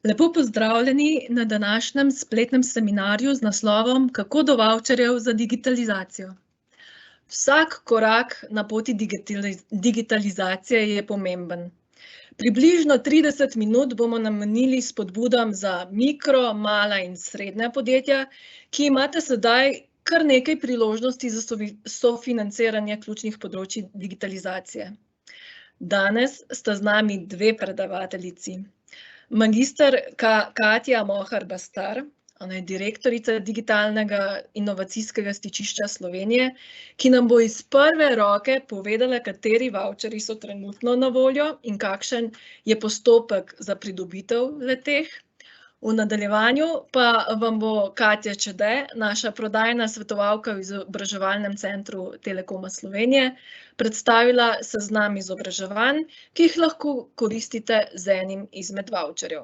Lepo pozdravljeni na današnjem spletnem seminarju z naslovom Kako do vavčerjev za digitalizacijo. Vsak korak na poti digitalizacije je pomemben. Približno 30 minut bomo namenili spodbudam za mikro, mala in srednja podjetja, ki imate sedaj kar nekaj priložnosti za sofinanciranje ključnih področij digitalizacije. Danes sta z nami dve predavateljici. Magister Katja Mohar-Bastar, ona je direktorica Digitalnega inovacijskega stičišča Slovenije, ki nam bo iz prve roke povedala, kateri vavčerji so trenutno na voljo in kakšen je postopek za pridobitev le-teh. V nadaljevanju pa vam bo Katja Čede, naša prodajna svetovalka v izobraževalnem centru Telekoma Slovenije, predstavila seznam izobraževanj, ki jih lahko koristite z enim izmed vavčerjev.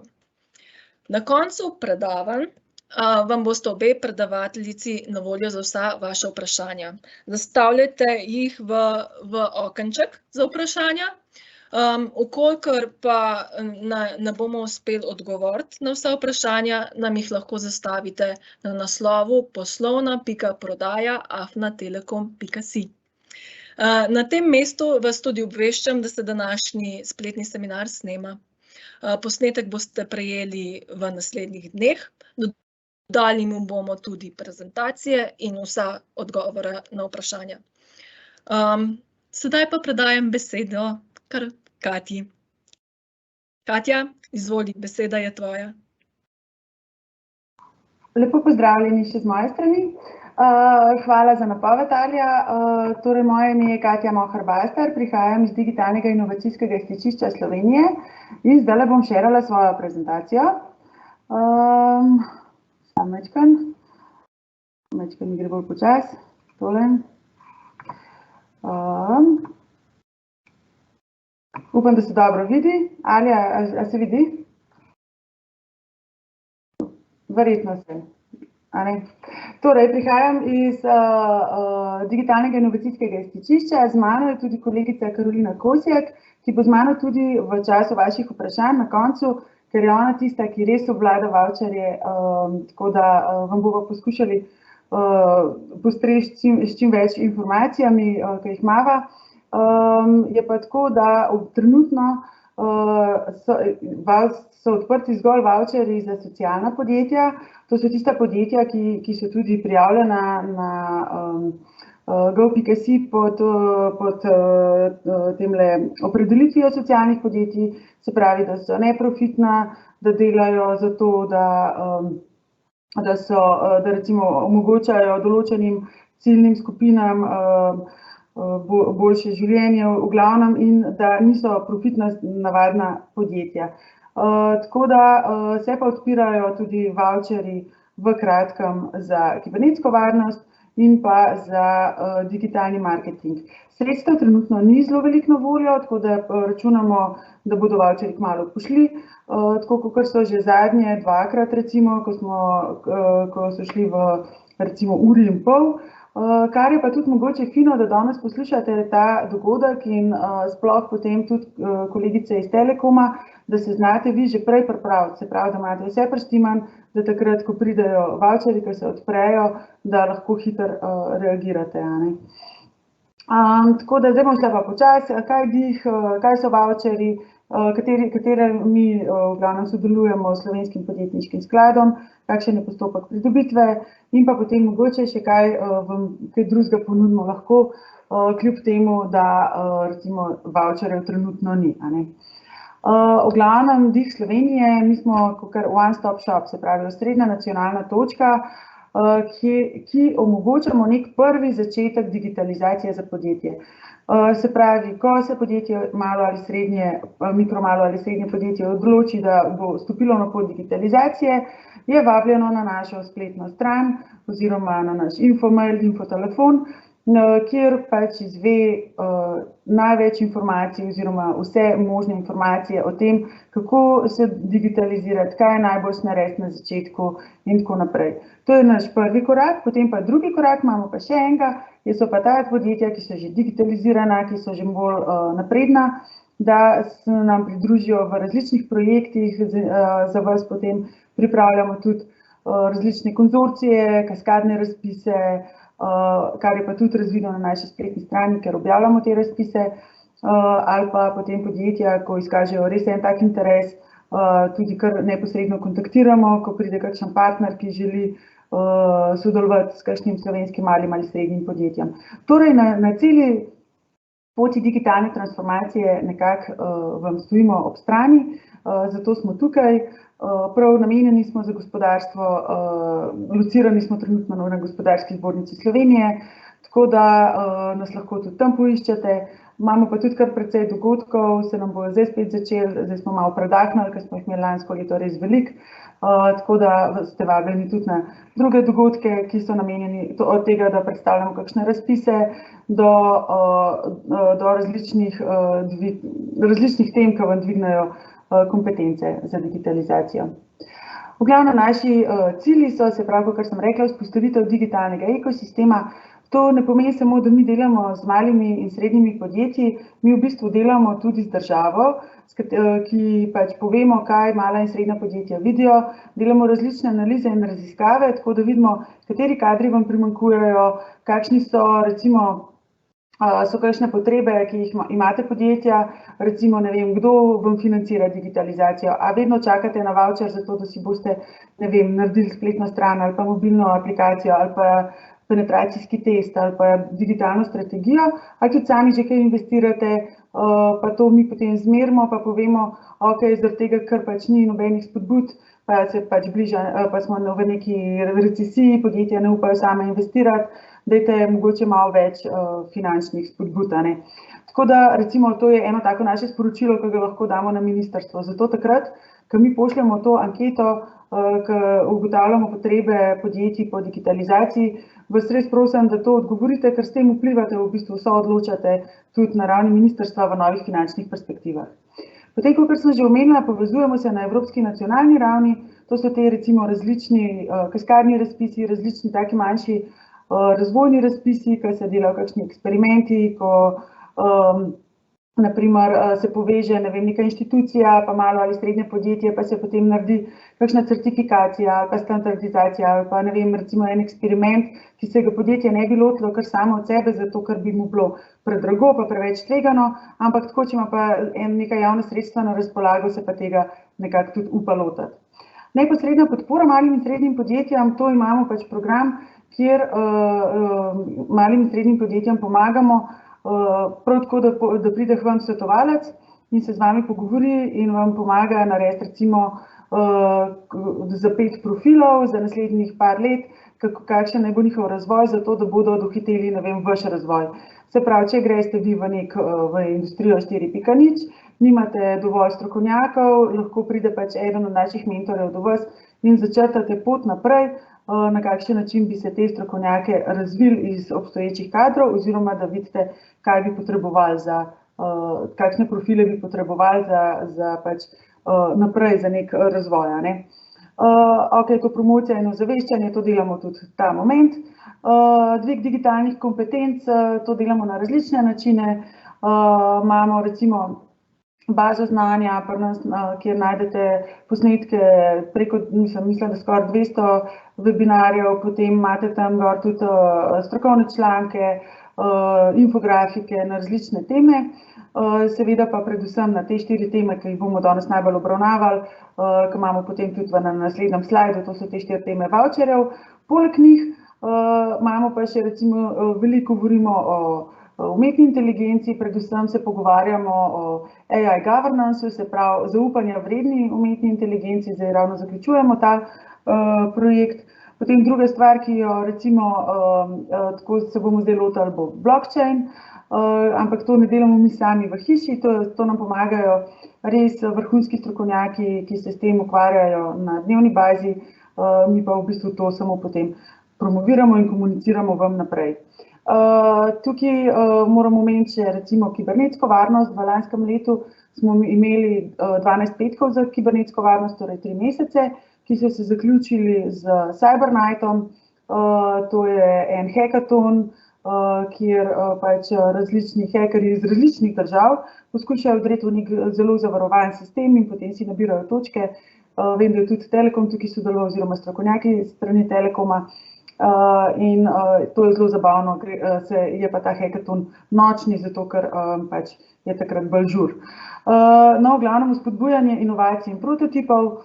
Na koncu predavanj vam boste obe predavateljici na voljo za vsa vaša vprašanja. Zastavljajte jih v okenček za vprašanja. Vkolikor pa ne bomo uspeli odgovoriti na vsa vprašanja, nam jih lahko zastavite na naslovu poslovna.prodaja@telekom.si. Na tem mestu vas tudi obveščam, da se današnji spletni seminar snema. Posnetek boste prejeli v naslednjih dneh. Dodali mu bomo tudi prezentacije in vsa odgovore na vprašanja. Sedaj pa predajam besedo kar Katji. Katja, izvoli, beseda je tvoja. Lepo pozdravljeni še z moje strani. Hvala za napoved, Alja. Torej, moje ime je Katja Mohar-Bastar, prihajam iz Digitalnega inovacijskega stičišča Slovenije in zdajle bom šerala svojo prezentacijo. Samo majčkeno mi gre bolj počasi. Tole. Upam, da se dobro vidi. Alja, a se vidi? Verjetno se. Torej, prihajam iz Digitalnega inovacijskega stičišča. Z mano je tudi kolegica Karolina Kosjek, ki bo z mano tudi v času vaših vprašanj na koncu, ker je ona tista, ki res obvlada vavčerje, tako da vam bomo poskušali postreči s čim več informacijami, ki jih imava. Je pa tako, da trenutno so odprti zgolj vavčerji za socialna podjetja. To so tista podjetja, ki so tudi prijavljena na gov.si pod temle opredelitvijo socialnih podjetij, se pravi, da so neprofitna, da delajo za to, da recimo omogočajo določenim ciljnim skupinam boljše življenje v glavnem in da niso profitna navadna podjetja. Tako da se pa odpirajo tudi vavčerji v kratkem za kibernetsko varnost in pa za digitalni marketing. Sredstev trenutno ni zelo veliko na voljo, tako da računamo, da bodo vavčerji kmalu pošli, tako kot so že zadnje dvakrat, recimo, ko so šli v recimo uri in pol. Kar je pa tudi mogoče fino, da danes poslušate ta dogodek in sploh potem tudi kolegice iz Telekoma, da se znate vi že prej pripraviti, se pravi, da imate vse prštiman, da takrat, ko pridejo vavčerji, ki se odprejo, da lahko hitro reagirate. Tako da zdaj bom šla pa počasi, kaj so vavčerji, katere mi v glavnem sodelujemo s Slovenskim podjetniškim skladom, kakšen je postopek pridobitve in pa potem mogoče še kaj drugega ponudimo lahko, kljub temu, da recimo vavčerjev trenutno ni. V glavnem Dih Slovenije, mi smo kakor one-stop shop, se pravi osrednja nacionalna točka, ki omogočamo nek prvi začetek digitalizacije za podjetje. Se pravi, ko se podjetje mikro, malo ali srednje podjetje odloči, da bo stopilo na pot digitalizacije, je vabljeno na našo spletno stran oziroma na naš infomail, infotelefon, kjer pač izve največ informacij oziroma vse možne informacije o tem, kako se digitalizirati, kaj je najbolj narediti na začetku in tako naprej. To je naš prvi korak, potem pa drugi korak, imamo pa še enega, so pa ta podjetja, ki so že digitalizirana, ki so že bolj napredna da se nam pridružijo v različnih projektih, za vas potem pripravljamo tudi različne konzorcije, kaskadne razpise, kar je pa tudi razvidno na naši spletni strani, ker objavljamo te razpise, ali pa potem podjetja, ko izkažejo res en tak interes, tudi kar neposredno kontaktiramo, ko pride kakšen partner, ki želi sodelovati s kakšnim slovenskim malim ali srednjim podjetjem. Torej, na celi poti digitalne transformacije nekako vam stojimo ob strani, zato smo tukaj, prav namenjeni smo za gospodarstvo, locirani smo trenutno na Gospodarski zbornici Slovenije, tako da nas lahko tudi tam poiščete. Imamo pa tudi kar precej dogodkov, se nam bojo zdaj spet začeli, zdaj smo malo predahnili, ker smo jih imeli lansko leto res veliko, tako da ste vabljeni tudi na druge dogodke, ki so namenjeni od tega, da predstavljamo kakšne razpise, do različnih tem, ki vam dvignejo kompetence za digitalizacijo. V glavnem naši cilji so, se pravi, kar sem rekla, vzpostavitev digitalnega ekosistema. To ne pomeni samo, da mi delamo z malimi in srednjimi podjetji, mi v bistvu delamo tudi z državo, ki pač povemo, kaj mala in srednja podjetja vidijo, delamo različne analize in raziskave, tako da vidimo, kateri kadri vam primanjkujejo, kakšni so recimo so kakšne potrebe, ki jih imate podjetja, recimo ne vem, kdo vam financira digitalizacijo, a vedno čakate na voucher za to, da si boste, ne vem, naredili spletno stran ali pa mobilno aplikacijo ali pa penetracijski test ali pa digitalno strategijo, ali tudi sami že kaj investirate, pa to mi potem zmerimo, pa povemo, ok, zaradi tega, ker pač ni nobenih spodbud, pa se pač bliža, pa smo v neki recesiji, podjetja ne upajo same investirati, dajte mogoče malo več finančnih spodbud. Tako da recimo to je eno tako naše sporočilo, ki ga lahko damo na ministrstvo. Zato takrat, ko mi pošljemo to anketo, ko ugotavljamo potrebe podjetij po digitalizaciji, vas res prosim, da to odgovorite, ker s tem vplivate, v bistvu soodločate tudi na ravni ministrstva v novih finančnih perspektivah. Potem, kot sem že omenila, povezujemo se na evropski nacionalni ravni, to so te recimo različni kaskadni razpisi, različni taki manjši razvojni razpisi, ko se delajo kakšni eksperimenti, ko naprimer se poveže, ne vem, neka inštitucija, pa malo ali srednje podjetje, pa se potem naredi kakšna certifikacija ali pa standardizacija ali pa, ne vem, recimo en eksperiment, ki se ga podjetje ne bi lotilo kar samo od sebe, zato ker bi mu bilo predrago pa preveč tvegano, ampak tako, če ima pa neka javna sredstva na razpolago, se pa tega nekako tudi upa lotiti. Neposredna podpora malim in srednjim podjetjem, to imamo pač program, kjer malim in srednjim podjetjem pomagamo, prav tako, da pride k vam svetovalec in se z vami pogovori in vam pomaga narediti recimo za 5 profilov za naslednjih par let, kakšen naj bo njihov razvoj, zato da bodo dohiteli, ne vem, vaš razvoj. Se pravi, če greste vi v industrijo 4.0, nimate dovolj strokovnjakov, lahko pride pač eden od naših mentorjev do vas in začrtate pot naprej, na kakšen način bi se te strokovnjake razvili iz obstoječih kadrov oziroma da vidite, kaj bi potrebovali kakšne profile bi potrebovali za pač naprej, za nek razvoj. Ok, to promocija in ozaveščanje, to delamo tudi ta moment. Dvig digitalnih kompetenc, to delamo na različne načine. Imamo recimo bazo znanja, kjer najdete posnetke preko, mislim, da skoraj 200 webinarjev, potem imate tam gor tudi strokovne članke, infografike na različne teme, seveda pa predvsem na te 4 teme, ki jih bomo danes najbolj obravnavali, ki imamo potem tudi na naslednjem slajdu, to so te 4 teme voucherjev. Poleg njih imamo pa še recimo, veliko govorimo o umetni inteligenci, predvsem se pogovarjamo o AI governance, se pravi zaupanja vredni umetni inteligenci, zdaj ravno zaključujemo ta projekt. Potem druga stvar, ki jo recimo, tako se bomo zdaj lotili, bo blockchain, ampak to ne delamo mi sami v hiši, to nam pomagajo res vrhunski strokovnjaki, ki se s tem ukvarjajo na dnevni bazi, mi pa v bistvu to samo potem promoviramo in komuniciramo vam naprej. Tukaj moramo omeniti še recimo kibernetsko varnost. V lanskem letu smo imeli 12 petkov za kibernetsko varnost, torej 3 mesece, ki so se zaključili z Cyber Nightom, to je en hackathon, kjer pač različni hekerji iz različnih držav poskušajo vdreti v nek zelo zavarovan sistem in potem si nabirajo točke. Vem, da je tudi Telekom tukaj sodeloval oziroma strokovnjaki strani Telekoma. In to je zelo zabavno, je pa ta hackathon nočni, zato ker pač je takrat bolj žur. No, v glavnem spodbujanje inovacij in prototipov.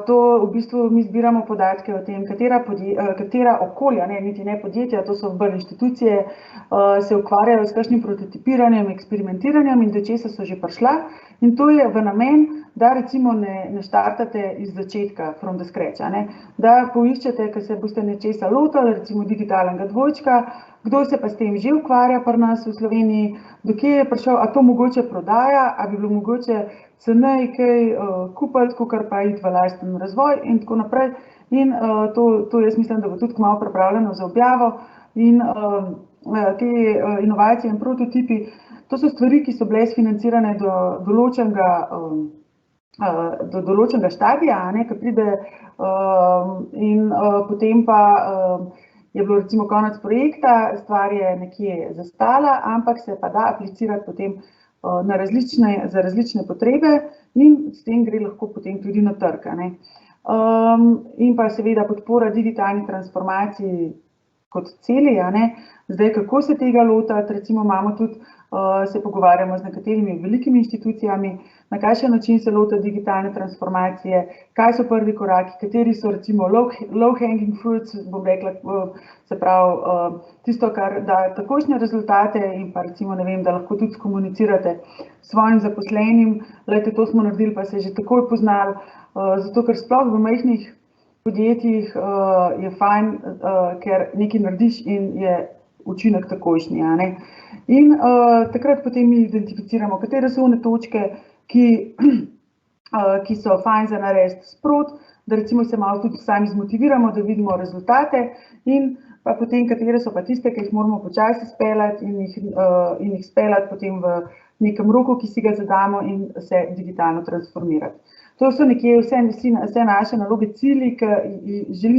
To v bistvu mi zbiramo podatke o tem, katera okolja, niti ne podjetja, to so bolj inštitucije, se ukvarjajo s kakšnim prototipiranjem, eksperimentiranjem in do česa so že prišla. In to je v namen, da recimo ne štartate iz začetka, from the scratch, da poiščete, ko se boste nečesa lotili, recimo digitalnega dvojčka, kdo se pa s tem že ukvarja pri nas v Sloveniji, do kje je prišel, a to mogoče prodaja, a bi bilo mogoče cenej kaj kupiti, kakor pa iti v lasten razvoj in tako naprej. In to jaz mislim, da bo tudi kmalu pripravljeno za objavo. In te inovacije in prototipi, to so stvari, ki so bile sfinancirane do določenega štadija, ko pride in potem pa je bilo recimo konec projekta, stvar je nekje zastala, ampak se pa da aplicirati potem za različne potrebe in s tem gre lahko potem tudi na trg. In pa seveda podpora digitalni transformaciji kot celi. Zdaj, kako se tega lotiti, recimo imamo tudi, se pogovarjamo z nekaterimi velikimi inštitucijami, na kakšen način se lotiti digitalne transformacije, kaj so prvi koraki, kateri so recimo low hanging fruits, bom rekla, se pravi tisto, kar da takošnje rezultate in pa recimo, ne vem, da lahko tudi komunicirate s svojim zaposlenim, glejte, to smo naredili, pa se je že takoj poznali, zato ker sploh v majhnih podjetjih je fajn, ker nekaj narediš in je učinek takojšnji. In takrat potem mi identificiramo, katere so one točke, ki so fajn za narediti sprot, da recimo se malo tudi sami zmotiviramo, da vidimo rezultate in pa potem, katere so pa tiste, ki jih moramo počasi speljati in jih speljati potem v nekem roku, ki si ga zadamo in se digitalno transformirati. To so nekje vse naše naloge, cilji,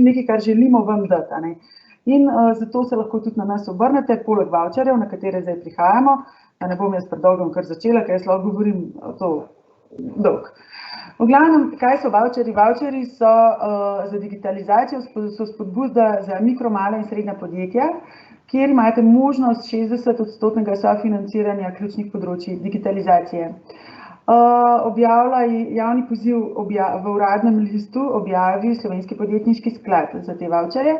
nekaj, kar želimo vam dati. In zato se lahko tudi na nas obrnete, poleg voucherjev, na katere zdaj prihajamo. Ne bom jaz predolgom kar začela, ker jaz lahko govorim to dolg. V glavnem, kaj so voucherji? Voucherji so za digitalizacijo, so spodbuda za mikro, mala in srednja podjetja, kjer imate možnost 60% sofinanciranja ključnih področij digitalizacije. Objavlja javni poziv v uradnem listu, objavi Slovenski podjetniški sklad za te voucherje.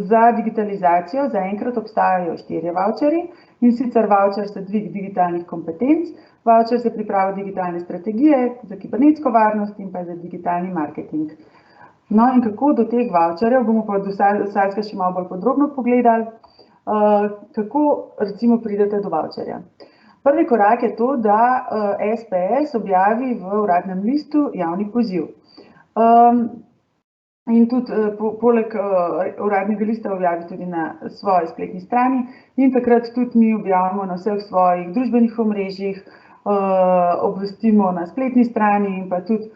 Za digitalizacijo zaenkrat obstajajo 4 voucherji, in sicer voucher za dvig digitalnih kompetenc, voucher za pripravo digitalne strategije, za kibernetsko varnost in pa za digitalni marketing. No in kako do teh voucherjev, bomo pa do vsakega še malo bolj podrobno pogledali, kako recimo pridete do voucherja. Prvi korak je to, da SPS objavi v uradnem listu javni poziv. In tudi poleg uradnega lista objavi tudi na svoji spletni strani in takrat tudi mi objavimo na vseh svojih družbenih omrežjih, obvestimo na spletni strani in pa tudi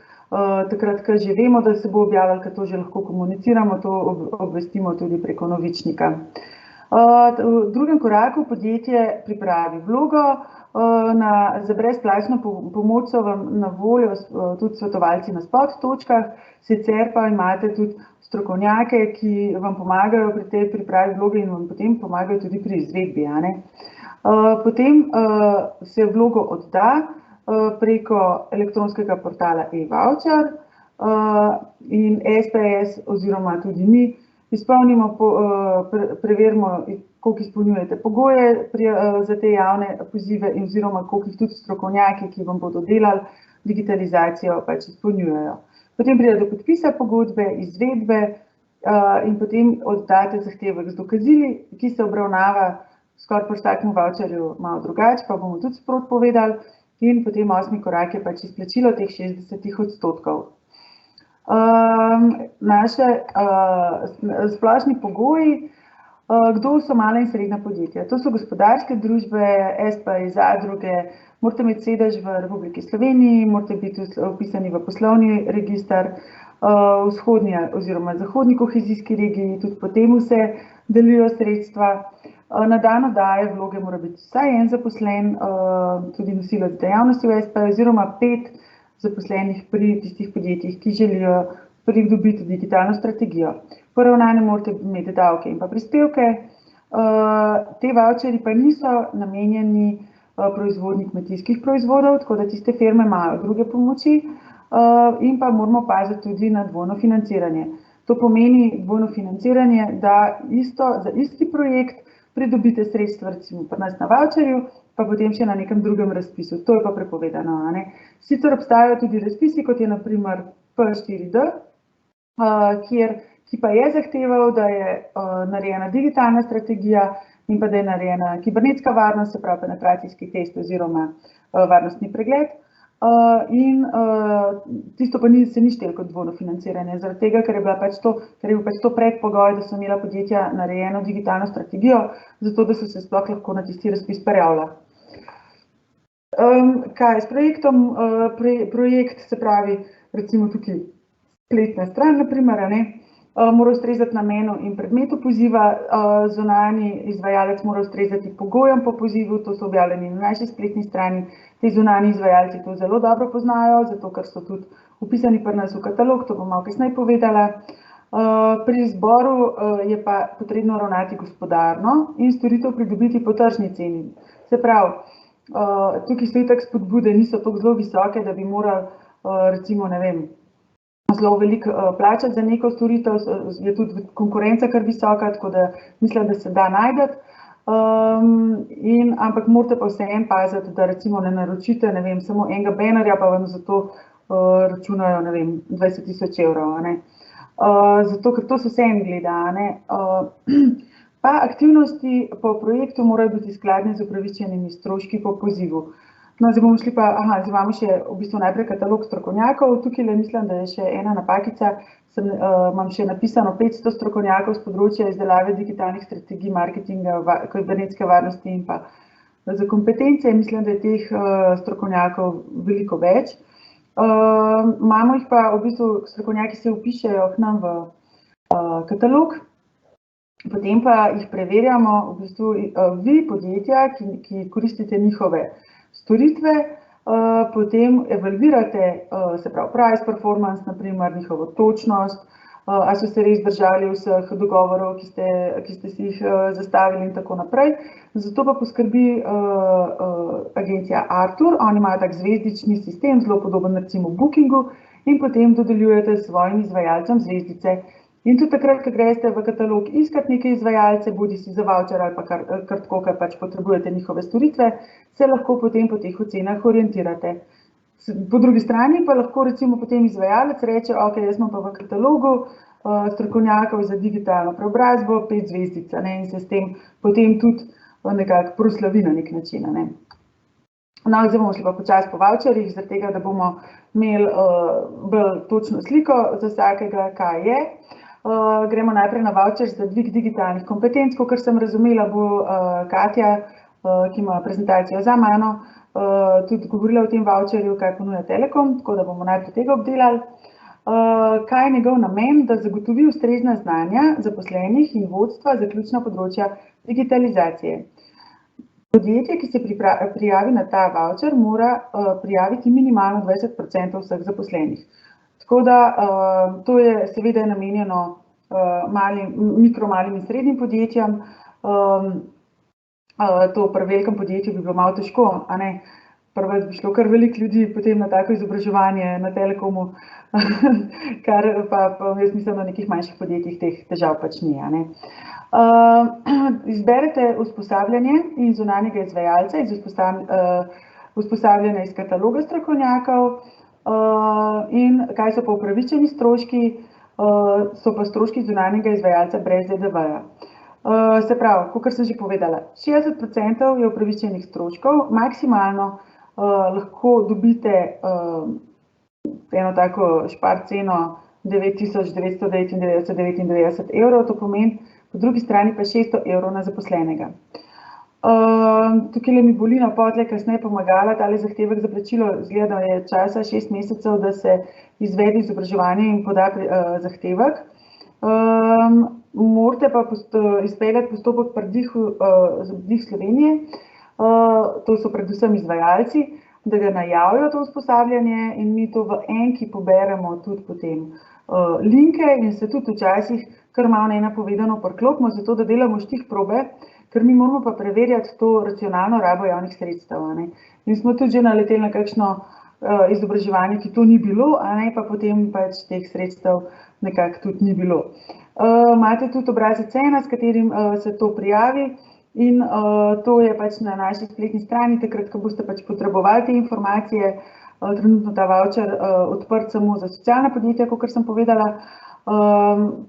takrat, ko že vemo, da se bo objavilo, ko to že lahko komuniciramo, to obvestimo tudi preko novičnika. V drugem koraku podjetje pripravi vlogo, za brezplačno pomoč so vam na voljo tudi svetovalci na spot točkah, sicer pa imate tudi strokovnjake, ki vam pomagajo pri tej pripravi vloge in vam potem pomagajo tudi pri izvedbi. Potem se vlogo odda preko elektronskega portala e-voucher in SPS oziroma tudi mi izpolnimo, preverimo, koliko izpolnjujete pogoje za te javne pozive in oziroma koliko jih tudi strokovnjaki, ki vam bodo delali digitalizacijo, pač izpolnjujejo. Potem pride do podpisa pogodbe, izvedbe in potem oddate zahtevek z dokazili, ki se obravnava skoraj pri vsakem voucherju malo drugače, pa bomo tudi sprot povedali. In potem 8. korak je pač izplačilo teh 60%. Naše splošni pogoji Kdo so mala in srednja podjetja? To so gospodarske družbe, SPA-ji, zadruge, morate imeti sedež v Republiki Sloveniji, morate biti vpisani v poslovni register, vzhodni oziroma zahodni kohezijski regiji, tudi po temu se delijo sredstva. Na dan oddaje vloge mora biti vsaj en zaposlen, tudi nosilec dejavnosti v SPA oziroma 5 zaposlenih pri tistih podjetjih, ki želijo pridobiti digitalno strategijo. Poravnane morate imeti davke in pa prispevke. Te vavčerji pa niso namenjeni proizvodnji kmetijskih proizvodov, tako da tiste firme imajo druge pomoči in pa moramo paziti tudi na dvojno financiranje. To pomeni dvojno financiranje, da za isti projekt pridobite sredstva recimo pri nas na vavčerju, pa potem še na nekem drugem razpisu. To je pa prepovedano. Sicer obstajajo tudi razpisi, kot je na primer P4D, ki pa je zahteval, da je narejena digitalna strategija in pa da je narejena kibernetska varnost, se pravi penetracijski test oziroma varnostni pregled. In tisto pa se ni štelo kot dvojno financiranje, zaradi tega, ker je bil pač to predpogoj, da so imela podjetja narejeno digitalno strategijo, zato da so se sploh lahko na tisti razpis prijavila. Kaj s projektom? Projekt, se pravi, recimo tukaj spletna stran, na primer, mora ustrezati namenu in predmetu poziva, zunanji izvajalec mora ustrezati pogojem po pozivu, to so objavljeni na naši spletni strani. Ti zunanji izvajalci to zelo dobro poznajo, zato ker so tudi vpisani pri nas v katalog, to bom malo kasneje povedala. Pri izboru je pa potrebno ravnati gospodarno in storitev pridobiti po tržni ceni. Se pravi, tukaj so itak spodbude, niso tako zelo visoke, da bi morali recimo, ne vem, zelo veliko plačati za neko storitev, je tudi konkurenca kar visoka, tako da mislim, da se da najdeti. Ampak morate pa vseeno paziti, da recimo ne naročite, ne vem, samo enega banerja, pa vam za to računajo, ne vem, 20 000 evrov. Zato, ker to se vseeno gleda. Pa aktivnosti po projektu morajo biti skladne z upravičenimi stroški po pozivu. No, zdaj bomo šli pa, zdaj imamo še v bistvu najprej katalog strokovnjakov. Tukaj mislim, da je še ena napakica. Imam še napisano 500 strokovnjakov z področja izdelave digitalnih strategij, marketinga, kibernetske varnosti in pa za kompetence. Mislim, da je teh strokovnjakov veliko več. Imamo jih pa v bistvu, strokovnjaki se vpišejo k nam v katalog, potem pa jih preverjamo v bistvu vi, podjetja, ki koristite njihove storitve, potem evalvirate, se pravi price performance, naprimer njihovo točnost, ali so se res držali vseh dogovorov, ki ste si jih zastavili in tako naprej. Zato pa poskrbi agencija Artur, oni imajo tak zvezdični sistem, zelo podoben recimo Bookingu, in potem dodeljujete svojim izvajalcem zvezdice. In tudi takrat, ko greste v katalog iskati neke izvajalce, bodi si za vavčer ali pa kar tako, ker pač potrebujete njihove storitve, se lahko potem po teh ocenah orientirate. Po drugi strani pa lahko recimo potem izvajalec reče, ok, jaz imam pa v katalogu strokovnjakov za digitalno preobrazbo 5 zvezdic, in se s tem potem tudi nekako proslavi na nek način. No, zdaj bomo šli pa počasi po vavčerjih, zaradi tega, da bomo imeli bolj točno sliko za vsakega, kaj je. Gremo najprej na vavčer za dvig digitalnih kompetenc, kot sem razumela, bo Katja, ki ima prezentacijo za mano, tudi govorila o tem vavčerju, kaj ponuja Telekom, tako da bomo najprej tega obdelali. Kaj je njegov namen? Da zagotovi ustrezna znanja zaposlenih in vodstva za ključna področja digitalizacije. Podjetje, ki se prijavi na ta vavčer, mora prijaviti minimalno 20% vseh zaposlenih. Tako da to je seveda namenjeno mikro, malim in srednjim podjetjem. To pri velikem podjetju bi bilo malo težko, prvo bi šlo kar veliko ljudi potem na tako izobraževanje na Telekomu, kar pa jaz mislim, da na nekih manjših podjetjih teh težav pač ni. Izberete usposabljanje in zunanjega izvajalca, usposabljanje iz kataloga strokovnjakov. In kaj so pa upravičeni stroški, so pa stroški zunanjega izvajalca brez DDV-ja. Se pravi, kot sem že povedala, 60% je upravičenih stroškov, maksimalno lahko dobite eno tako špar ceno 9.999,99 evrov, to pomeni po drugi strani pa 600 € na zaposlenega. Tukaj mi boli na potle, kasneje pomagala tale zahtevek za plačilo, izgleda je časa 6 mesecev, da se izvede izobraževanje in poda zahtevek. Morate pa izpeljati postopek pri DIH Slovenije, to so predvsem izvajalci, da ga najavijo to usposabljanje in mi to v enki poberemo tudi potem linke in se tudi včasih kar malo nenapovedano priklopimo, zato da delamo štih probe, ker mi moramo pa preverjati to racionalno rabo javnih sredstev. In smo tudi že naleteli na kakšno izobraževanje, ki to ni bilo, pa potem pač teh sredstev nekako tudi ni bilo. Imate tudi obrazec 1, s katerim se to prijavi in to je pač na naši spletni strani, takrat, ko boste pač potrebovali te informacije. Trenutno ta voucher odprt samo za socialna podjetja, kakor sem povedala,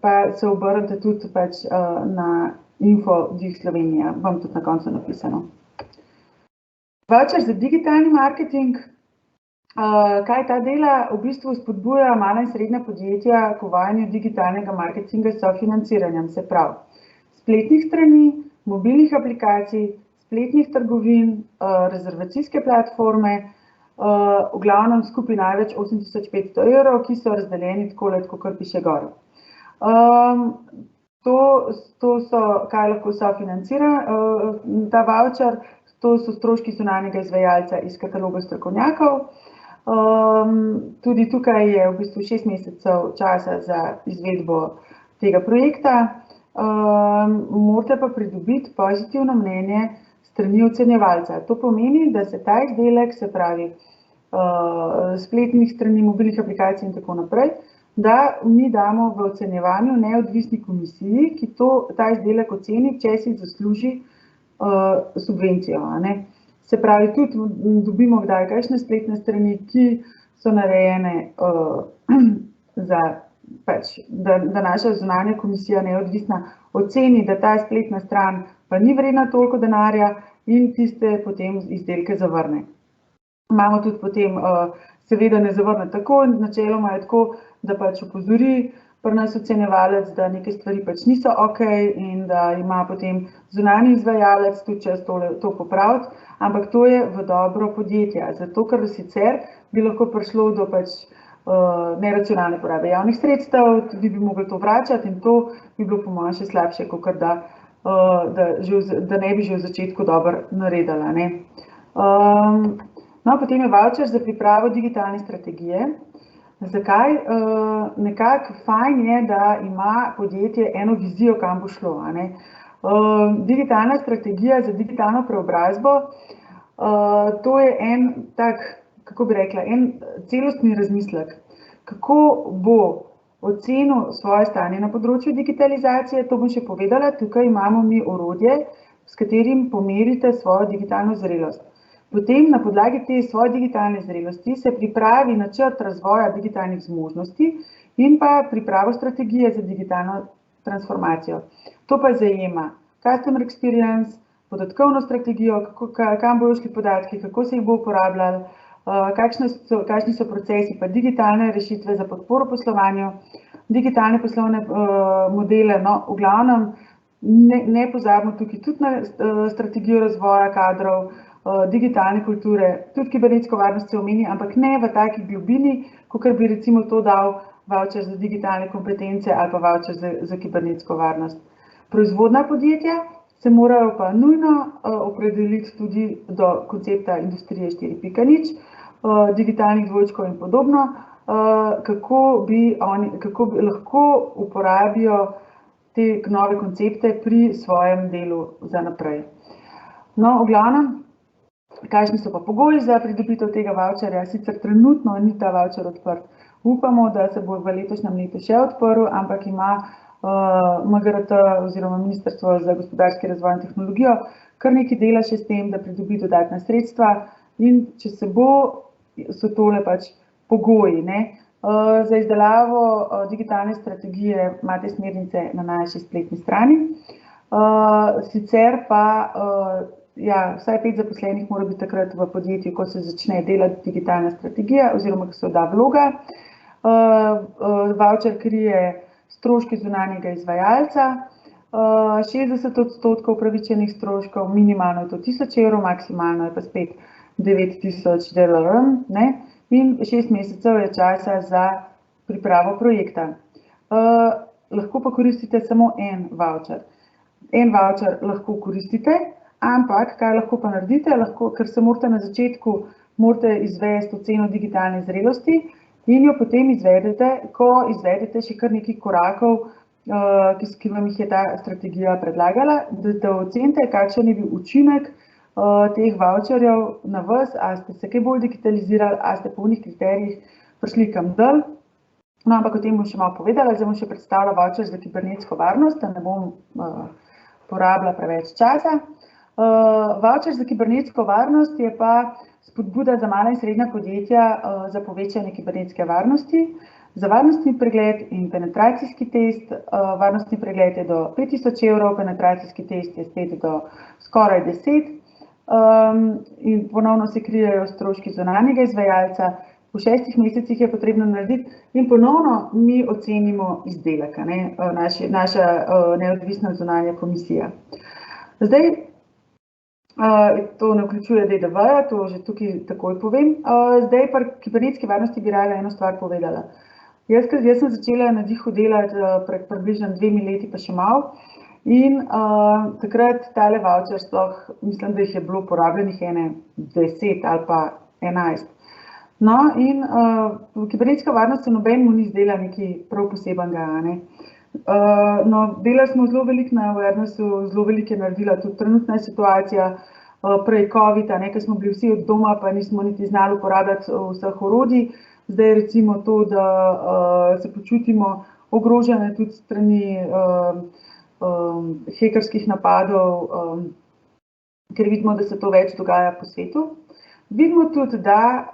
pa se obrnete tudi pač na info DIH Slovenija, bom tudi na koncu napisano. Voucher za digitalni marketing, kaj ta dela? V bistvu spodbuja mala in srednja podjetja k uvajanju digitalnega marketinga s sofinanciranjem, se pravi spletnih strani, mobilnih aplikacij, spletnih trgovin, rezervacijske platforme, v glavnem skupaj največ 8500 €, ki so razdeljeni takole, kakor piše gor. To so, kaj lahko sofinancira ta voucher, to so stroški zunanjega izvajalca iz kataloga strokovnjakov. Tudi tukaj je v bistvu 6 mesecev časa za izvedbo tega projekta. Morate pa pridobiti pozitivno mnenje strani ocenjevalca. To pomeni, da se ta izdelek, se pravi spletnih strani, mobilnih aplikacij in tako naprej, da mi damo v ocenjevanju neodvisni komisiji, ki ta izdelek oceni, če si zasluži subvencijo. Se pravi, tudi dobimo kdaj kakšne spletne strani, ki so narejene za pač, da naša zunanja komisija neodvisna oceni, da ta spletna stran pa ni vredna toliko denarja in tiste potem izdelke zavrne. Imamo tudi potem, seveda ne zavrne tako, načeloma je tako, da pač opozori pri nas ocenjevalec, da neke stvari pač niso okej in da ima potem zunanji izvajalec tudi čas to popraviti, ampak to je v dobro podjetja, zato ker sicer bi lahko prišlo do pač neracionalne porabe javnih sredstev, tudi bi mogli to vračati in to bi bilo po mojem še slabše, kakor da ne bi že v začetku dobro naredila. No, potem je voucher za pripravo digitalne strategije. Zakaj? Nekako fajn je, da ima podjetje eno vizijo, kam bo šlo. Digitalna strategija za digitalno preobrazbo, to je en tak, kako bi rekla, en celostni razmislek, kako bo ocenil svoje stanje na področju digitalizacije. To bom še povedala, tukaj imamo mi orodje, s katerim pomerite svojo digitalno zrelost. Potem na podlagi te svoje digitalne zrelosti se pripravi načrt razvoja digitalnih zmožnosti in pa pripravo strategije za digitalno transformacijo. To pa zajema customer experience, podatkovno strategijo, kam bojo šli podatki, kako se jih bo uporabljali, kakšni so procesi, pa digitalne rešitve za podporo poslovanju, digitalne poslovne modele, no, v glavnem ne pozabimo tukaj tudi na strategijo razvoja kadrov, digitalne kulture, tudi kibernetsko varnost se omeni, ampak ne v taki globini, kakor bi recimo to dal voucher za digitalne kompetence ali pa voucher za kibernetsko varnost. Proizvodna podjetja se morajo pa nujno opredeliti tudi do koncepta industrije 4.0, digitalnih dvojčkov in podobno, kako lahko uporabijo te nove koncepte pri svojem delu za naprej. No, v glavnem, kakšni so pa pogoji za pridobitev tega voucherja? Sicer trenutno ni ta voucher odprt. Upamo, da se bo v letošnjem letu še odprl, ampak ima MGRT oziroma Ministrstvo za gospodarski razvoj in tehnologijo kar nekaj dela še s tem, da pridobi dodatna sredstva in če se bo, so tole pač pogoji. Za izdelavo digitalne strategije imate smernice na naši spletni strani. Sicer pa vsaj 5 zaposlenih mora biti takrat v podjetju, ko se začne delati digitalna strategija oziroma ko se odda vloga. Voucher krije stroške zunanjega izvajalca, 60% upravičenih stroškov, minimalno je to 1000 evrov, maksimalno je pa spet 9000 DLR, ne, in 6 mesecev je časa za pripravo projekta. Lahko pa koristite samo en voucher. En voucher lahko koristite, ampak kaj lahko pa naredite, ker se morate na začetku izvesti oceno digitalne zrelosti in jo potem izvedete, ko izvedete še kar nekaj korakov, ki vam jih je ta strategija predlagala, da ocenite, kakšen je bil učinek teh voucherjev na vas, ali ste se kaj bolj digitalizirali, ali ste po unih kriterijih prišli kam dol. No, ampak o tem bom še malo povedala, zdaj bom še predstavila voucher za kibernetsko varnost, da ne bom porabila preveč časa. Voucher za kibernetsko varnost je pa spodbuda za mala in srednja podjetja za povečanje kibernetske varnosti, za varnostni pregled in penetracijski test. Varnostni pregled je do 5000 evrov, penetracijski test je spet do skoraj 10. In ponovno se krijejo stroški zunanjega izvajalca. V 6 mesecih je potrebno narediti in ponovno mi ocenimo izdelek, naša neodvisna zunanja komisija. Zdaj, to ne vključuje DDV-ja, to že tukaj takoj povem. Zdaj pa kibernetski varnosti bi rada eno stvar povedala. Jaz sem začela na Dihu delati pred približno 2 leti pa še malo in takrat tale voucher sploh, mislim, da jih je bilo porabljenih 10 ali pa 11. No, in kibernetska varnost se nobenemu ni zdela nekaj prav posebenega, ne. No, delali smo zelo veliko na awarenessu, zelo veliko je naredila tudi trenutna situacija, prej COVID, ne, ker smo bili vsi od doma, pa nismo niti znali uporabljati vseh orodij. Zdaj recimo to, da se počutimo ogrožene tudi strani hekerskih napadov, ker vidimo, da se to več dogaja po svetu. Vidimo tudi, da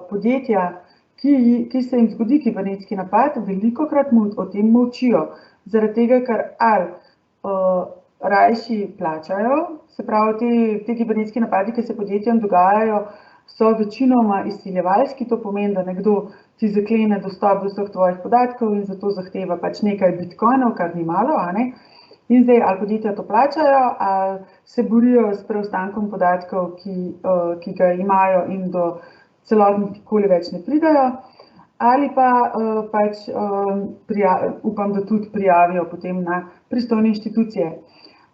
podjetja, ki se jim zgodi kibernetski napad, velikokrat o tem molčijo, zaradi tega, ker ali rajši plačajo, se pravi, te kibernetski napadi, ki se podjetjem dogajajo, so večinoma izsiljevalski, to pomeni, da nekdo ti zaklene dostop do vseh tvojih podatkov in zato zahteva pač nekaj bitcoinov, kar ni malo, a ne. In zdaj ali podjetja to plačajo, ali se borijo s preostankom podatkov, ki ga imajo in do celotnih nikoli več ne pridajo, ali pa pač upam, da tudi prijavijo potem na pristojne inštitucije.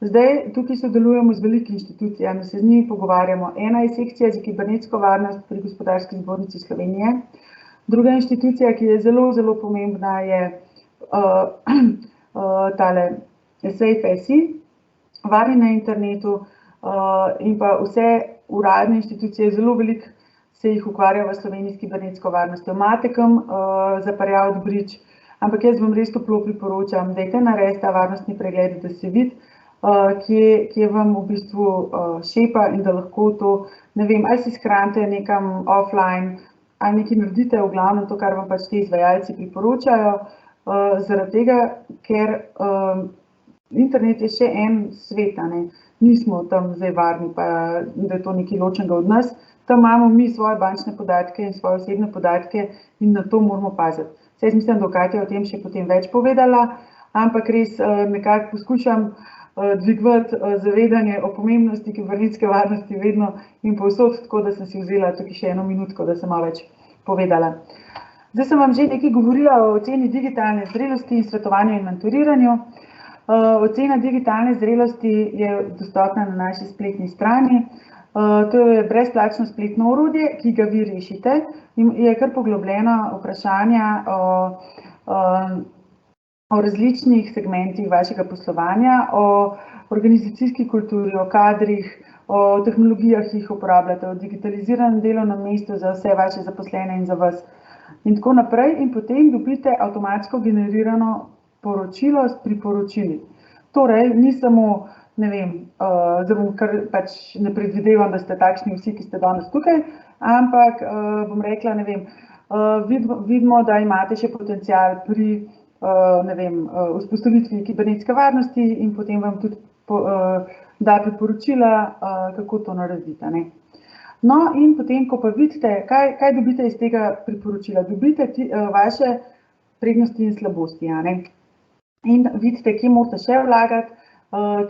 Zdaj, tukaj sodelujemo z velikimi inštitucijami, se z njimi pogovarjamo. Ena je sekcija za kibernetsko varnost pri Gospodarski zbornici Slovenije. Druga inštitucija, ki je zelo, zelo pomembna, je tale SafeSI, varni na internetu in pa vse uradne institucije, zelo veliko se jih ukvarja v Sloveniji s kibernetsko varnostjo. Imate kam zaparjavati bridge, ampak jaz vam res toplo priporočam, dajte narediti ta varnostni pregled, da se vidi, kje vam v bistvu šepa in da lahko to, ne vem, ali si shranite nekam offline, ali nekaj naredite, v glavnem to, kar vam pač ti izvajalci priporočajo, zaradi tega, ker internet je še en svet, ne, nismo tam zdaj varni, pa da je to nekaj ločenega od nas, tam imamo mi svoje bančne podatke in svoje osebne podatke in na to moramo paziti. Saj jaz mislim, da Katja o tem še potem več povedala, ampak res nekako poskušam dvigovati zavedanje o pomembnosti kibernetske varnosti vedno in povsod, tako da sem si vzela tukaj še 1 minutko, da sem malo več povedala. Zdaj sem vam že nekaj govorila o oceni digitalne zrelosti in svetovanju in mentoriranju. Ocena digitalne zrelosti je dostopna na naši spletni strani. To je brezplačno spletno orodje, ki ga vi rešite in je kar poglobljeno vprašanja o različnih segmentih vašega poslovanja, o organizacijski kulturi, o kadrih, o tehnologijah, ki jih uporabljate, o digitaliziranem delovnem mestu za vse vaše zaposlene in za vas in tako naprej. In potem dobite avtomatsko generirano poročilo s priporočili. Torej, ni samo, ne vem, zdaj bom kar pač ne predvidevam, da ste takšni vsi, ki ste danes tukaj, ampak bom rekla, ne vem, vidimo, da imate še potencial pri ne vem, vzpostavitvi kibernetske varnosti in potem vam tudi da priporočila, kako to naredite, ne. No, in potem, ko pa vidite, kaj dobite iz tega priporočila, dobite vaše prednosti in slabosti, a ne. in vidite, kje morate še vlagati,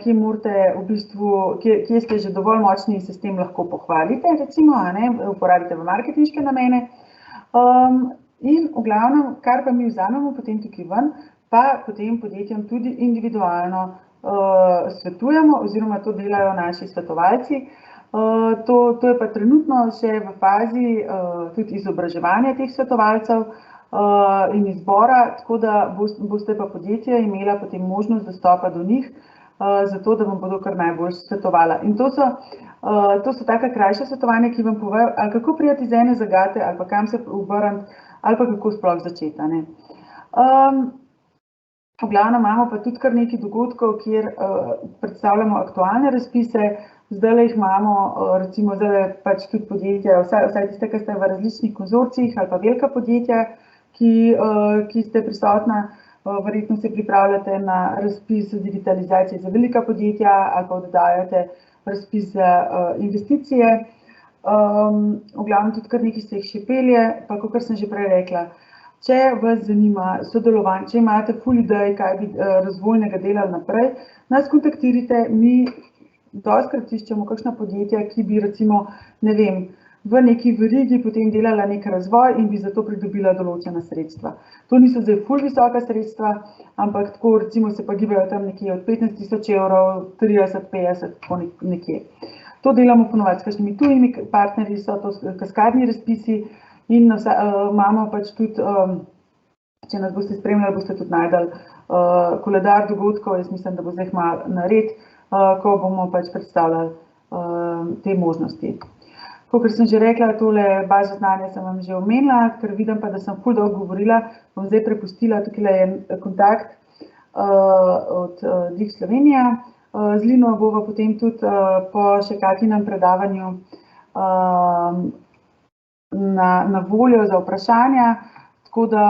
kje morate v bistvu, kje ste že dovolj močni in se s tem lahko pohvalite, recimo, uporabite v marketinške namene. In v glavnem, kar pa mi vzamemo potem tukaj ven, pa potem podjetjem tudi individualno svetujemo oziroma to delajo naši svetovalci. To je pa trenutno še v fazi tudi izobraževanja teh svetovalcev in izbora, tako da boste pa podjetja imela potem možnost dostopa do njih, zato da vam bodo kar najbolj svetovala. In to so taka krajša svetovanja, ki vam povejo, ali kako priti iz ene zagate, ali pa kam se obrniti, ali pa kako sploh začeti. V glavnem imamo pa tudi kar nekaj dogodkov, kjer predstavljamo aktualne razpise. Zdaj jih imamo, recimo zdaj pač tudi podjetja, vsaj tiste, ki ste v različnih konzorcijih ali pa velika podjetja, ki ste prisotna, verjetno se pripravljate na razpis digitalizacije za velika podjetja ali pa oddajate razpis za investicije. V glavnem tudi kar nekaj se jih še pelje, pa kakor sem že prej rekla, če vas zanima sodelovanje, če imate ful idej, kaj bi razvojnega delali naprej, nas kontaktirajte, mi dostikrat iščemo kakšna podjetja, ki bi recimo, ne vem, v neki verigi potem delala nek razvoj in bi zato pridobila določena sredstva. To niso zdaj ful visoka sredstva, ampak tako recimo se pa gibajo tam nekje od 15.000 evrov, 30, 50, tako nekje. To delamo ponovadi s kakšnimi tujimi partnerji, so to kaskadni razpisi in imamo pač tudi, če nas boste spremljali, boste tudi najdali koledar dogodkov, jaz mislim, da bo zdaj malo nared, ko bomo pač predstavljali te možnosti. Kakor sem že rekla, tole bazo znanja sem vam že omenila, ker vidim pa, da sem ful dolgo govorila, bom zdaj prepustila, tukaj je kontakt od DIG Slovenija. Z Lino bova potem tudi po še kakšnem predavanju na voljo za vprašanja, tako da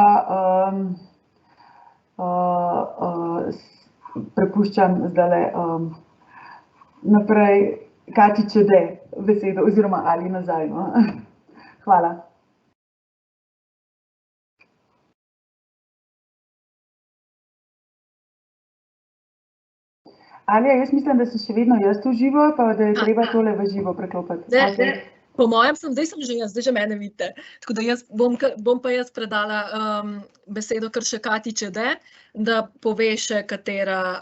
prepuščam zdajle naprej Katji Čede besedo oziroma Ali nazaj. Hvala. Alja, jaz mislim, da si še vedno jaz v živo, pa da je treba tole v živo preklopiti. Po mojem zdaj sem že jaz, zdaj že mene vidite. Tako da jaz bom pa jaz predala besedo kar še Katji Čede, da pove še, katera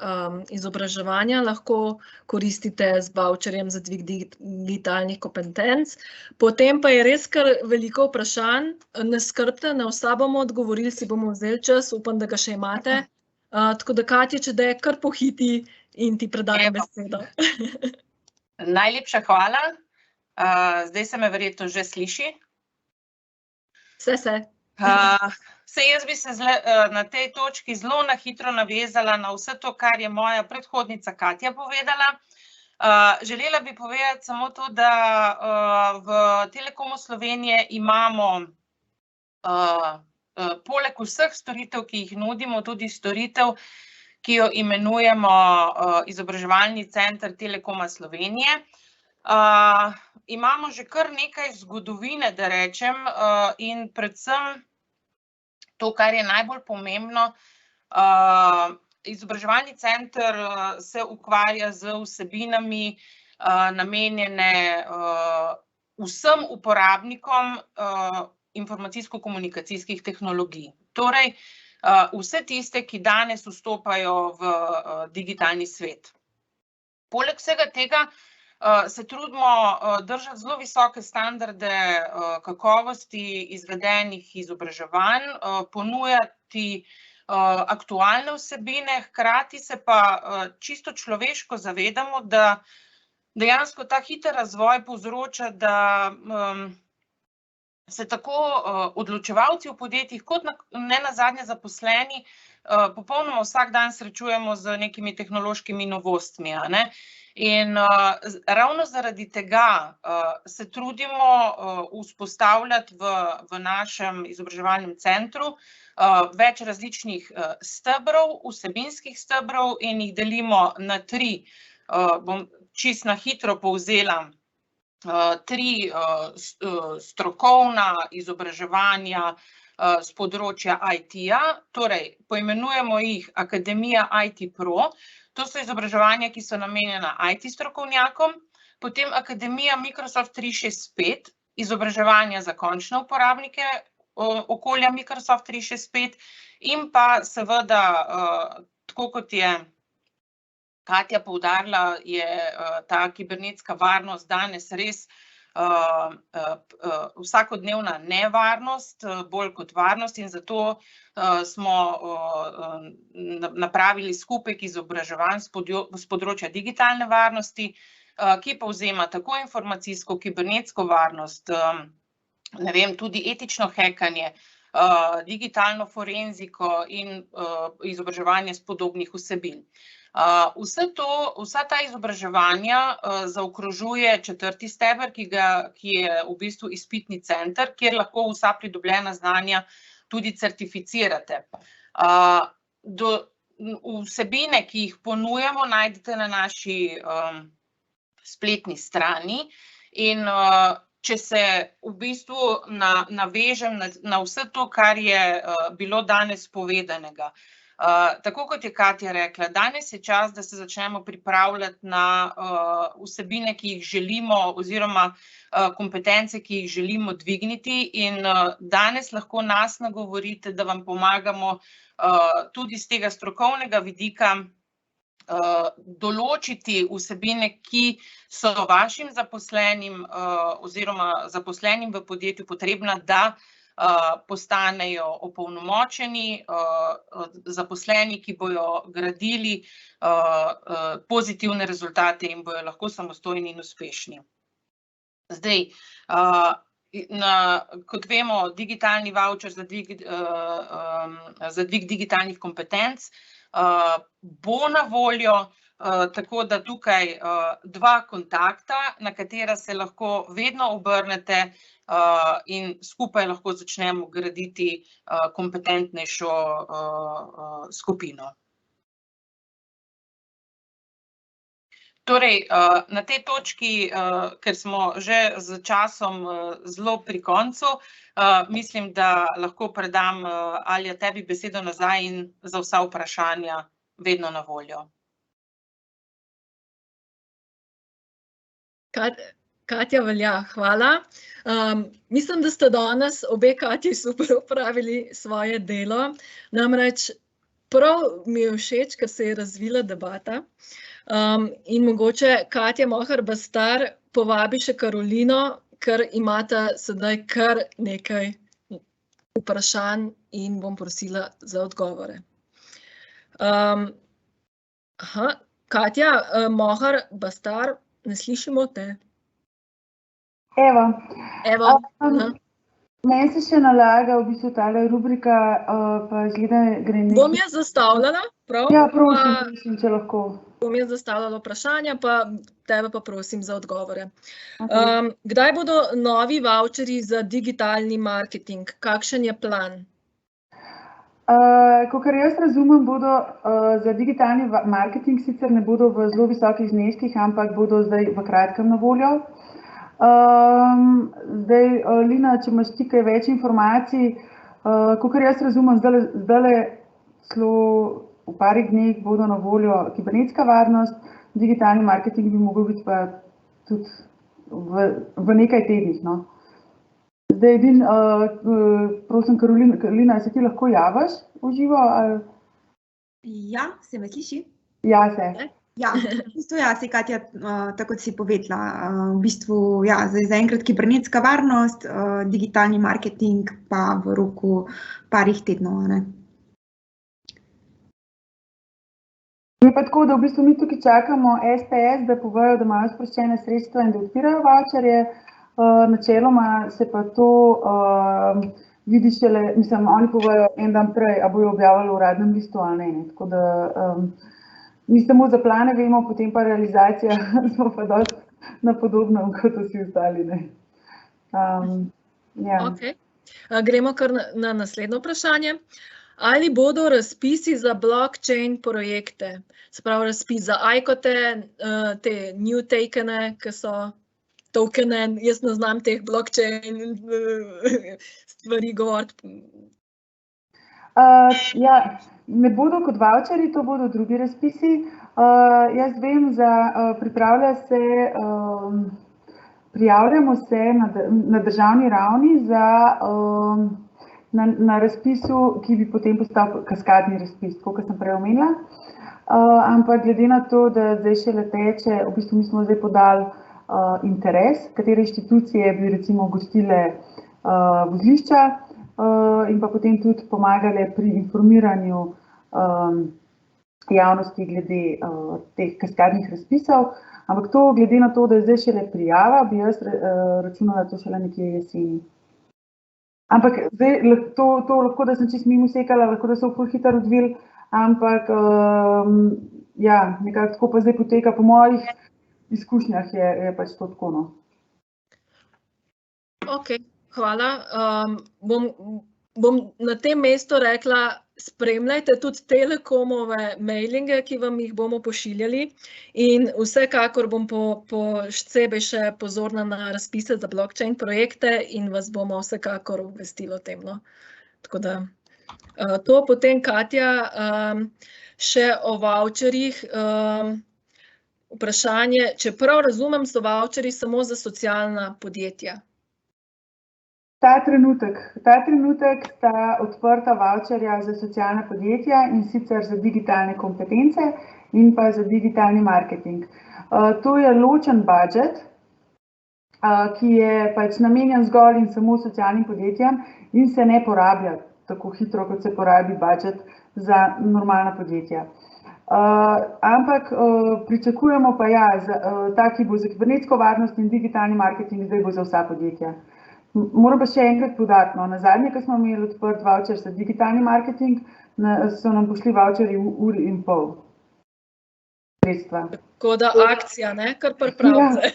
izobraževanja lahko koristite z vavčerjem za dvig digitalnih kompetenc. Potem pa je res kar veliko vprašanj, ne skrbite, na vsa bomo odgovorili, si bomo vzeli čas, upam, da ga še imate. Tako da Katja Čede kar pohiti in ti predajam besedo. Najlepša hvala. Zdaj se me verjetno že sliši. Se. Saj jaz bi se na tej točki zelo na hitro navezala na vse to, kar je moja predhodnica Katja povedala. Želela bi povedati samo to, da v Telekomu Slovenije imamo poleg vseh storitev, ki jih nudimo, tudi storitev, ki jo imenujemo izobraževalni center Telekoma Slovenije. Imamo že kar nekaj zgodovine, da rečem, in predvsem to, kar je najbolj pomembno, izobraževalni center se ukvarja z vsebinami namenjene vsem uporabnikom informacijsko-komunikacijskih tehnologij. Torej, vse tiste, ki danes vstopajo v digitalni svet. Poleg vsega tega se trudimo držati zelo visoke standarde kakovosti izvedenih izobraževanj, ponujati aktualne vsebine, hkrati se pa čisto človeško zavedamo, da dejansko ta hiter razvoj povzroča, da se tako odločevalci v podjetjih kot nenazadnje zaposleni popolnoma vsak dan srečujemo z nekimi tehnološkimi novostmi. In ravno zaradi tega se trudimo vzpostavljati v našem izobraževalnem centru več različnih stebrov, vsebinskih stebrov in jih delimo na 3, bom čisto na hitro povzela, 3 strokovna izobraževanja z področja IT-ja, torej poimenujemo jih Akademija IT Pro, to so izobraževanja, ki so namenjena IT strokovnjakom, potem Akademija Microsoft 365, izobraževanja za končne uporabnike okolja Microsoft 365 in pa seveda, tako kot je Katja poudarila, je ta kibernetska varnost danes res vsakodnevna nevarnost, bolj kot varnost, in zato smo napravili skupek izobraževanj s področja digitalne varnosti, ki povzema tako informacijsko, kibernetsko varnost, ne vem, tudi etično hekanje, digitalno forenziko in izobraževanje s podobnih vsebin. Vsa ta izobraževanja zaokrožuje 4. steber, ki je v bistvu izpitni center, kjer lahko vsa pridobljena znanja tudi certificirate. Vsebine, ki jih ponujamo, najdete na naši spletni strani, in če se v bistvu navežem na vse to, kar je bilo danes povedanega. Tako kot je Katja rekla, danes je čas, da se začnemo pripravljati na vsebine, ki jih želimo, oziroma kompetence, ki jih želimo dvigniti, in danes lahko nas nagovorite, da vam pomagamo tudi z tega strokovnega vidika določiti vsebine, ki so vašim zaposlenim oziroma zaposlenim v podjetju potrebna, da postanejo opolnomočeni zaposleni, ki bojo gradili pozitivne rezultate in bojo lahko samostojni in uspešni. Zdaj, kot vemo, digitalni vavčer za dvig digitalnih kompetenc bo na voljo, tako da tukaj 2 kontakta, na katera se lahko vedno obrnete, in skupaj lahko začnemo graditi kompetentnejšo skupino. Torej, na tej točki, ker smo že z časom zelo pri koncu, mislim, da lahko predam, Alja, tebi besedo nazaj in za vsa vprašanja vedno na voljo. Katja velja, hvala. Mislim, da ste danes obe Katji super opravili svoje delo. Namreč prav mi je všeč, ker se je razvila debata. In mogoče Katja Mohar Bastar povabi še Karolino, ker imata sedaj kar nekaj vprašanj in bom prosila za odgovore. Katja Mohar Bastar, ne slišimo te. Evo. Meni se še nalaga v bistvu tale rubrika, pa izgleda gre nekaj. Bom jaz zastavljala, prav? Ja, prosim, če lahko. Bom jaz zastavljala vprašanja, pa tebe pa prosim za odgovore. Kdaj bodo novi vavčerji za digitalni marketing? Kakšen je plan? Kakor jaz razumem, bodo za digitalni marketing sicer ne bodo v zelo visokih zneskih, ampak bodo zdaj v kratkem na voljo. Zdaj, Lina, če imaš ti kaj več informacij, kakor jaz razumem, zdajle celo v parih dneh bodo na voljo kibernetska varnost, digitalni marketing bi mogel biti pa tudi v nekaj tednih, no. Zdaj, prosim, Karolina, se ti lahko javiš v živo? Ja, se me sliši? Ja, se. Ja, v bistvu ja, se Katja, tako si povedala, v bistvu ja, zaenkrat kibernetska varnost, digitalni marketing pa v roku parih tednov, ne. Je pa tako, da v bistvu mi tukaj čakamo SPS, da povejo, da imajo sproščene sredstva in da odpirajo vavčerje. Načeloma se pa to vidi šele, mislim, oni povejo en dan prej, a bojo objavili v uradnem listu ali ne. Tako da mi samo za plane vemo, potem pa realizacija smo pa dosti na podobnem kot vsi ostali, ne. Okej. Gremo kar na naslednje vprašanje. Ali bodo razpisi za blockchain projekte, se pravi razpis za ajkote, te new takene, ki so tokene, jaz ne znam teh blockchain stvari govoriti. Ja, ne bodo kot voucherji, to bodo drugi razpisi. Jaz vem, prijavljamo se na državni ravni na razpisu, ki bi potem postal kaskadni razpis, tako kot sem prej omenila. Ampak glede na to, da zdaj šele teče, v bistvu mi smo zdaj podali interes, katere inštitucije bi recimo gostile vozlišča in pa potem tudi pomagale pri informiranju javnosti glede teh kaskadnih razpisov. Ampak to, glede na to, da je zdaj šele prijava, bi jaz računala to šele nekje jeseni. Ampak zdaj to lahko, da sem čisto mimo sekala, lahko, da so ful hitro odvili, ampak ja, nekako tako pa zdaj poteka, po mojih izkušnjah je pač to tako, no. Ok, hvala. Bom na tem mestu rekla, spremljajte tudi Telekomove mailinge, ki vam jih bomo pošiljali, in vsekakor bom posebej še pozorna na razpise za blockchain projekte in vas bomo vsekakor obvestili o tem, no. Tako da to potem, Katja, še o voucherjih. Vprašanje, če prav razumem, so voucherji samo za socialna podjetja. Ta trenutek sta odprta voucherja za socialna podjetja, in sicer za digitalne kompetence in pa za digitalni marketing. To je ločen budžet, ki je pač namenjen zgolj in samo socialnim podjetjem in se ne porablja tako hitro, kot se porabi budžet za normalna podjetja. Ampak pričakujemo pa ja, ta, ki bo za kibernetsko varnost in digitalni marketing, zdaj bo za vsa podjetja. Moram pa še enkrat poudariti, no, nazadnje, ko smo imeli odprt voucher za digitalni marketing, so nam pošli voucherji v uri in pol. Sredstva. Tako da akcija, ne, kar pripravite.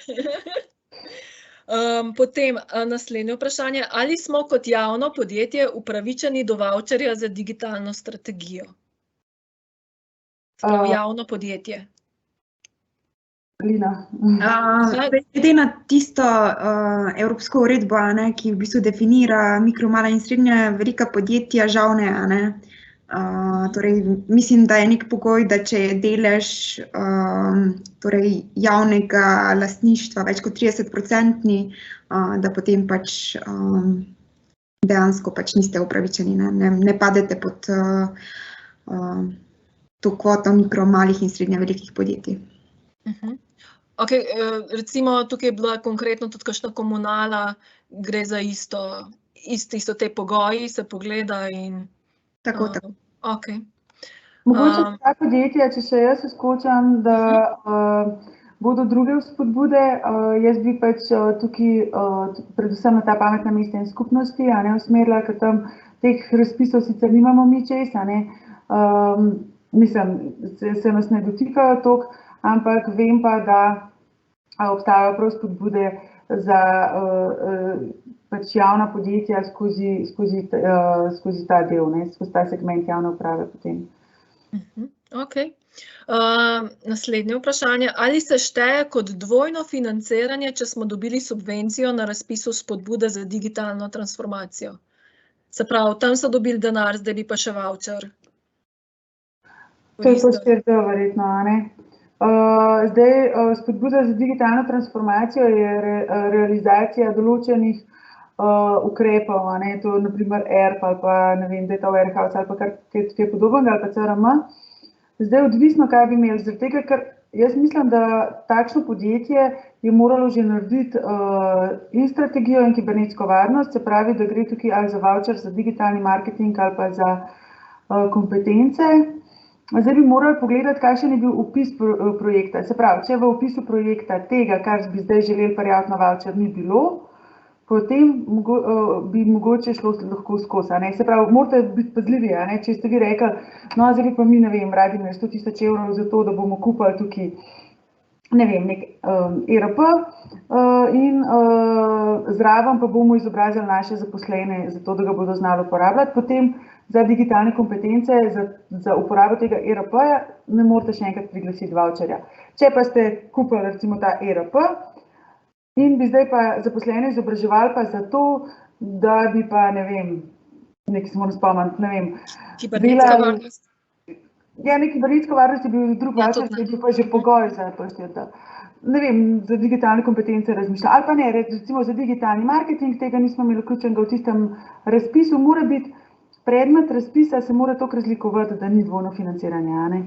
Potem naslednje vprašanje, ali smo kot javno podjetje upravičeni do voucherja za digitalno strategijo? Sprav javno podjetje. Lina. Glede na tisto evropsko uredbo, ki v bistvu definira mikro, mala in srednja velika podjetja, žal ne. Torej, mislim, da je nek pogoj, da če je delež torej javnega lastništva več kot 30%, da potem pač dejansko pač niste upravičeni, ne padete pod to kvoto mikro, malih in srednje velikih podjetij. Ok, recimo tukaj je bila konkretno tudi kakšna komunala, gre za isto te pogoji, se pogleda in... Tako. Ok. Mogoče ta podjetja, če še jaz skočam, da bodo druge vzpodbude, jaz bi pač tukaj predvsem na ta pametna mesta in skupnosti, usmerila, ker tam teh razpisov sicer nimamo mi čez, mislim, se nas ne dotikajo toliko, ampak vem pa, da obstajajo prav spodbude za pač javna podjetja skozi ta del, skozi ta segment javne uprave potem. Ok. Naslednje vprašanje, ali se šteje kot dvojno financiranje, če smo dobili subvencijo na razpisu spodbude za digitalno transformacijo? Se pravi, tam so dobili denar, zdaj bi pa še voucher. To je poštevno verjetno, Zdaj, spodbuda za digitalno transformacijo je realizacija določenih ukrepov, to je na primer ERP ali pa ne vem, Data Warehouse ali pa kaj podobnega ali pa CRM. Zdaj odvisno, kaj bi imeli, zaradi tega, ker jaz mislim, da takšno podjetje je moralo že narediti in strategijo in kibernetsko varnost, se pravi, da gre tukaj ali za voucher za digitalni marketing ali pa za kompetence. Zdaj bi morali pogledati, kakšen je bil opis projekta. Se pravi, če v opisu projekta tega, kar bi zdaj želeli prijaviti na voucher, ni bilo, potem bi mogoče šlo lahko skozi. Se pravi, morate biti pazljivi, če ste vi rekli, no, zdaj pa mi, ne vem, radi imeli 100.000 evrov za to, da bomo kupili tukaj, ne vem, nek ERP in zraven pa bomo izobrazili naše zaposlene za to, da ga bodo znali uporabljati. Potem za digitalne kompetence, za uporabo tega ERP-ja ne morate še enkrat priglasiti voucherja. Če pa ste kupili recimo ta ERP, in bi zdaj pa zaposlene izobraževali pa zato, da bi pa, ne vem, nekaj se moram spomniti, ne vem. Kibernetska varnost. Ja, kibernetska varnost je bil drug Ja, voucher, ki je bil pa že pogoj za prstjo. Ne vem, za digitalne kompetence razmišlja. Ali pa ne, recimo za digitalni marketing, tega nismo imeli vključenega v tistem razpisu, mora biti predmet razpisa, se mora toliko razlikovati, da ni dvojno financiranje, a ne?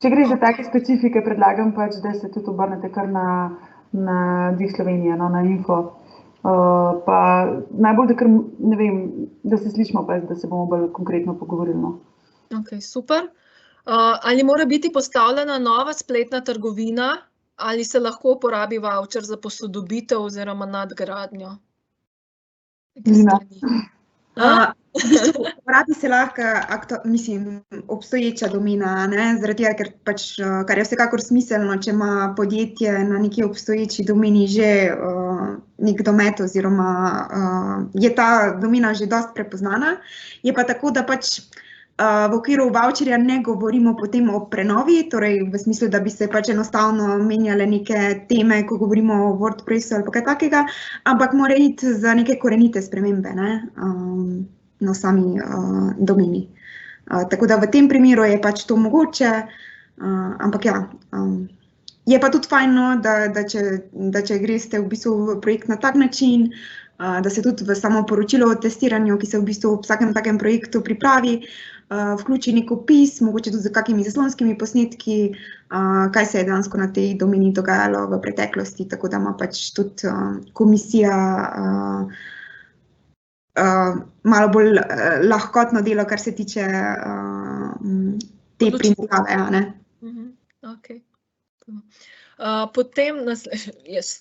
Če gre za take specifike, predlagam pač, da se tudi obrnete kar na Dig Slovenije, no, na info. Pa najbolj, da kar, ne vem, da se slišimo pa, da se bomo bolj konkretno pogovorili, no. Ok, super. Ali mora biti postavljena nova spletna trgovina ali se lahko uporabi voucher za posodobitev oziroma nadgradnjo? Lina. Uporabi se lahko obstoječa domena, ne? Zaradi tega, ker pač, kar je vsekakor smiselno, če ima podjetje na neki obstoječi domeni že nek domet oziroma je ta domena že dosti prepoznana. Je pa tako, da pač v okviru voucherja ne govorimo potem o prenovi, torej v smislu, da bi se pač enostavno menjale neke teme, ko govorimo o WordPressu ali pa kaj takega, ampak mora iti za neke korenite spremembe, ne, na sami domeni. Tako da v tem primeru je pač to mogoče, ampak ja, je pa tudi fajn, no, da če greste v bistvu v projekt na tak način, da se tudi v samo poročilo o testiranju, ki se v bistvu v vsakem takem projektu pripravi, vključi nek opis, mogoče tudi z kakimi zaslonskimi posnetki, kaj se je dejansko na tej domeni dogajalo v preteklosti, tako da ima pač tudi komisija malo bolj lahkotno delo, kar se tiče te primerjave, a ne. Ok. Potem,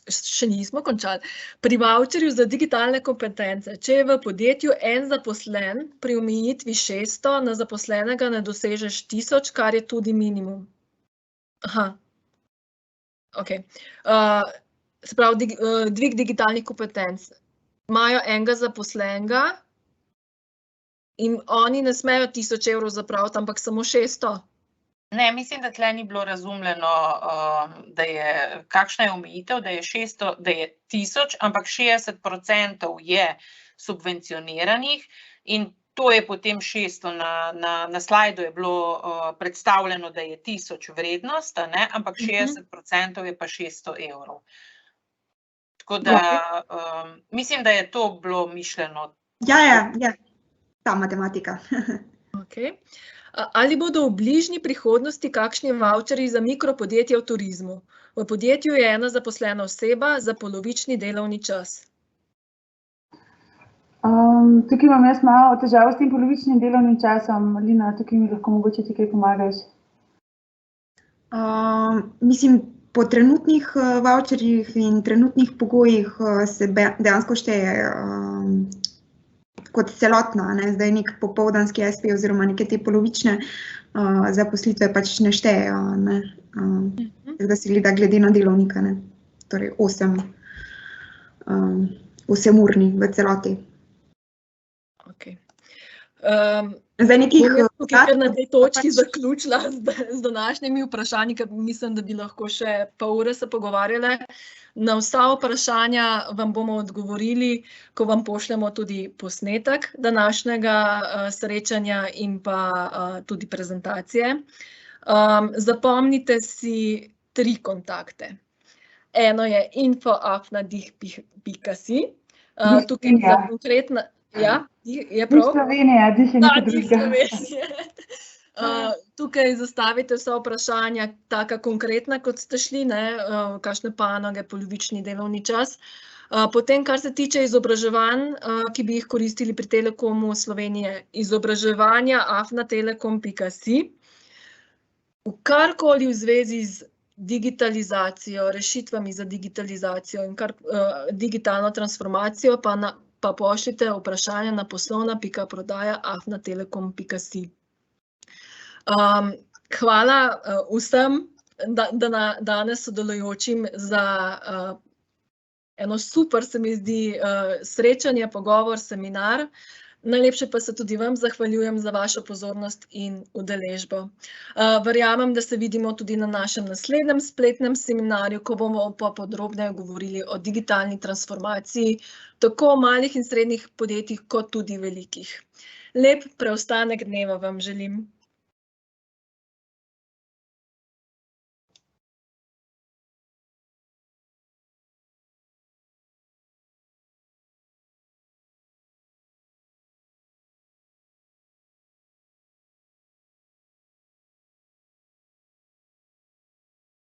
še nismo končali, pri voucherju za digitalne kompetence, če je v podjetju en zaposlen, pri omejitvi 600 na zaposlenega ne dosežeš 1000, kar je tudi minimum. Aha, ok. Se pravi, dvig digitalnih kompetenc. Imajo enega zaposlenega in oni ne smejo 1000 evrov zapraviti, ampak samo 600. Ne, mislim, da tle ni bilo razumljeno, da je, kakšna je omejitev, da je 600, da je 1000, ampak 60% je subvencioniranih in to je potem 600. Na slajdu je bilo predstavljeno, da je 1000 vrednost, ne, ampak 60% je pa 600 evrov. Tako da mislim, da je to bilo mišljeno. Ja, ta matematika. Ok. Ali bodo v bližnji prihodnosti kakšni voucherji za mikropodjetje v turizmu? V podjetju je ena zaposlena oseba za polovični delovni čas. Tukaj imam jaz malo težavo s tem polovičnim delovnim časom. Lina, tukaj mi lahko mogoče ti kaj pomagaš? Mislim, po trenutnih voucherjih in trenutnih pogojih se dejansko šteje kot celotna, ne, zdaj nek popoldanski SP oziroma neke te polovične zaposlitve pač ne štejejo, ne, da se gleda glede na delovnika, ne, torej 8-urni v celoti. Ok. Zdaj nekih... Tukaj na tej točki zaključila z današnjimi vprašanji, ker mislim, da bi lahko še pol ure se pogovarjale. Na vsa vprašanja vam bomo odgovorili, ko vam pošljemo tudi posnetek današnjega srečanja in pa tudi prezentacije. Zapomnite si 3 kontakte. Eno je info@dig.si. Tukaj za konkretna... Ja, je prav? Dig Slovenija, Dig je nekaj drugega. Tukaj zastavite vsa vprašanja, taka konkretna, kot ste šli, ne, kakšne panoge, polovični delovni čas. Potem, kar se tiče izobraževanj, ki bi jih koristili pri Telekomu Slovenije, izobraževanja@telekom.si. Karkoli v zvezi z digitalizacijo, rešitvami za digitalizacijo in digitalno transformacijo, pa pošljite vprašanje na poslovna.prodaja@telekom.si. Hvala vsem danes sodelujočim za eno super, se mi zdi, srečanje, pogovor, seminar. Najlepše pa se tudi vam zahvaljujem za vašo pozornost in udeležbo. Verjamem, da se vidimo tudi na našem naslednjem spletnem seminarju, ko bomo pa podrobneje govorili o digitalni transformaciji, tako malih in srednjih podjetij, kot tudi velikih. Lep preostanek dneva vam želim.